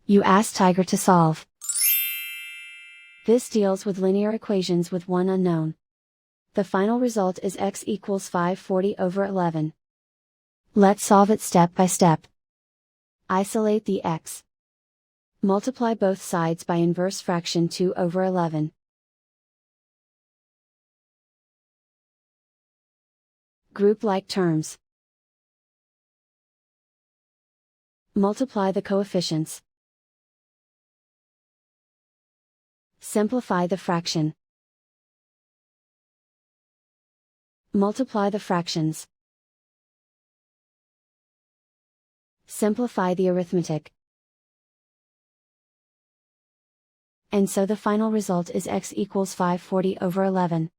You ask Tiger to solve. This deals with linear equations with one unknown. The final result is x equals 540 over 11. Let's solve it step by step. Isolate the x. Multiply both sides by inverse fraction 2 over 11. Group like terms. Multiply the coefficients. Simplify the fraction. Multiply the fractions. Simplify the arithmetic. And so the final result is x equals 540 over 11.